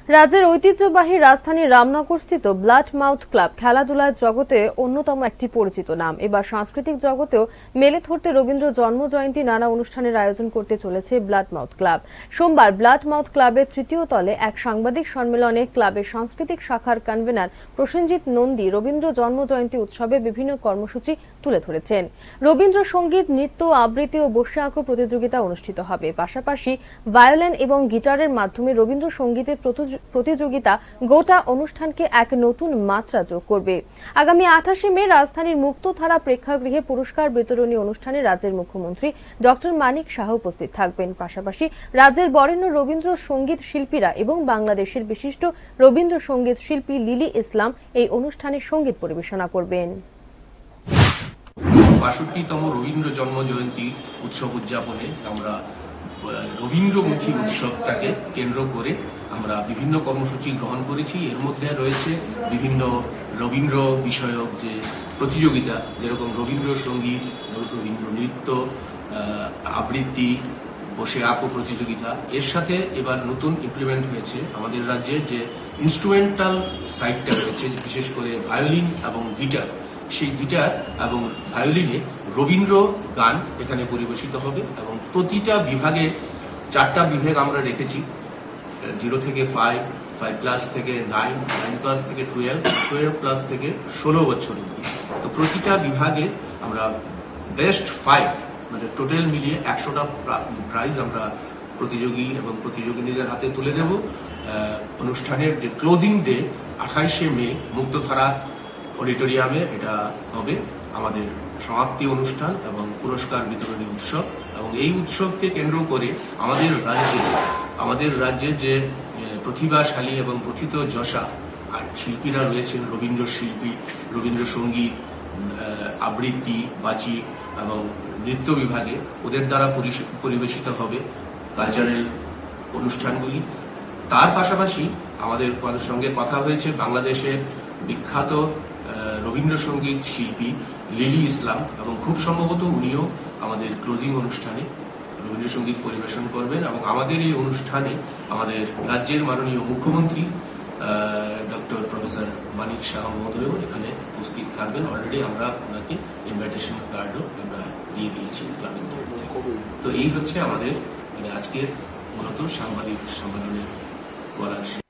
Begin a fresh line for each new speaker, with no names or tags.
রাজ্যের ঐতিহ্যবাহী রাজধানী রামনগরস্থিত ব্লাড মাউথ ক্লাব খেলাধুলার জগতে অন্যতম একটি পরিচিত নাম। এবার সাংস্কৃতিক জগতেও মেলে ধরতে রবীন্দ্র জন্মজয়ন্তী নানা অনুষ্ঠানের আয়োজন করতে চলেছে ব্লাড মাউথ ক্লাব। সোমবার ব্লাড মাউথ ক্লাবের তৃতীয় তলে এক সাংবাদিক সম্মেলনে ক্লাবের সাংস্কৃতিক শাখার কনভেনার প্রসেনজিৎ নন্দী রবীন্দ্র জন্মজয়ন্তী উৎসবে বিভিন্ন কর্মসূচি তুলে ধরেছেন। রবীন্দ্রসঙ্গীত, নৃত্য, আবৃত্তি ও বসে আঁকো প্রতিযোগিতা অনুষ্ঠিত হবে। পাশাপাশি ভায়োলিন এবং গিটারের মাধ্যমে রবীন্দ্রসঙ্গীতের প্রতিযোগিতা গোটা অনুষ্ঠানকে এক নতুন মাত্রা যোগ করবে। আগামী 28শে মে রাজধানীর মুক্তধারা প্রেক্ষাগৃহে পুরস্কার বিতরণী অনুষ্ঠানে রাজ্যের মুখ্যমন্ত্রী ডক্টর মানিক সাহা উপস্থিত থাকবেন। পাশাপাশি রাজ্যের বরেণ্য রবীন্দ্রসঙ্গীত শিল্পীরা এবং বাংলাদেশের বিশিষ্ট রবীন্দ্রসঙ্গীত শিল্পী লিলি ইসলাম এই অনুষ্ঠানে সঙ্গীত পরিবেশনা করবেন।
৬২তম রবীন্দ্র জন্মজয়ন্তী উৎসব উদযাপনে আমরা রবীন্দ্রমুখী উৎসবটাকে কেন্দ্র করে আমরা বিভিন্ন কর্মসূচি গ্রহণ করেছি। এর মধ্যে রয়েছে বিভিন্ন রবীন্দ্র বিষয়ক যে প্রতিযোগিতা, যেরকম রবীন্দ্রসঙ্গীত, রবীন্দ্র নৃত্য, আবৃত্তি, বসে আঁকো প্রতিযোগিতা। এর সাথে এবার নতুন ইমপ্লিমেন্ট হয়েছে আমাদের রাজ্যে যে ইনস্ট্রুমেন্টাল সাইডটা রয়েছে, বিশেষ করে ভায়োলিন এবং গিটার। সেই গিটার এবং ভায়োলিনে রবীন্দ্র গান এখানে পরিবেশিত হবে এবং প্রতিটা বিভাগে 4টা বিভাগ আমরা রেখেছি, 0 থেকে 5, 5+ থেকে 9, 9+ থেকে 12, 12+ থেকে 16 বছর অবধি। তো প্রতিটা বিভাগে আমরা বেস্ট 5 মানে টোটাল মিলিয়ে 100টা প্রাইজ আমরা প্রতিযোগী এবং প্রতিযোগিনীদের হাতে তুলে দেব। অনুষ্ঠানের যে ক্লোজিং ডে 28শে মে মুক্তধারা অডিটোরিয়ামে এটা হবে আমাদের সমাপ্তি অনুষ্ঠান এবং পুরস্কার বিতরণী উৎসব। এবং এই উৎসবকে কেন্দ্র করে আমাদের রাজ্যের যে প্রতিভাশালী এবং প্রথিত যশা আর শিল্পীরা রয়েছেন, রবীন্দ্র শিল্পী, রবীন্দ্রসঙ্গীত, আবৃত্তি, বাচিক এবং নৃত্য বিভাগে ওদের দ্বারা পরিবেশিত হবে কালচারাল অনুষ্ঠানগুলি। তার পাশাপাশি আমাদের সঙ্গে কথা হয়েছে বাংলাদেশের বিখ্যাত রবীন্দ্রসঙ্গীত শিল্পী লিলি ইসলাম, এবং খুব সম্ভবত উনিও আমাদের ক্লোজিং অনুষ্ঠানে রবীন্দ্রসঙ্গীত পরিবেশন করবেন। এবং আমাদের এই অনুষ্ঠানে আমাদের রাজ্যের মাননীয় মুখ্যমন্ত্রী ডক্টর প্রফেসর মানিক সাহা মহোদয়ও এখানে উপস্থিত থাকবেন। অলরেডি আমরা ওনাকে ইনভাইটেশন কার্ডও আমরা দিয়ে দিয়েছি ক্লাবের তরফ থেকে। তো এই হচ্ছে আমাদের আজকের মূলত সাংবাদিক সম্মেলনের বলার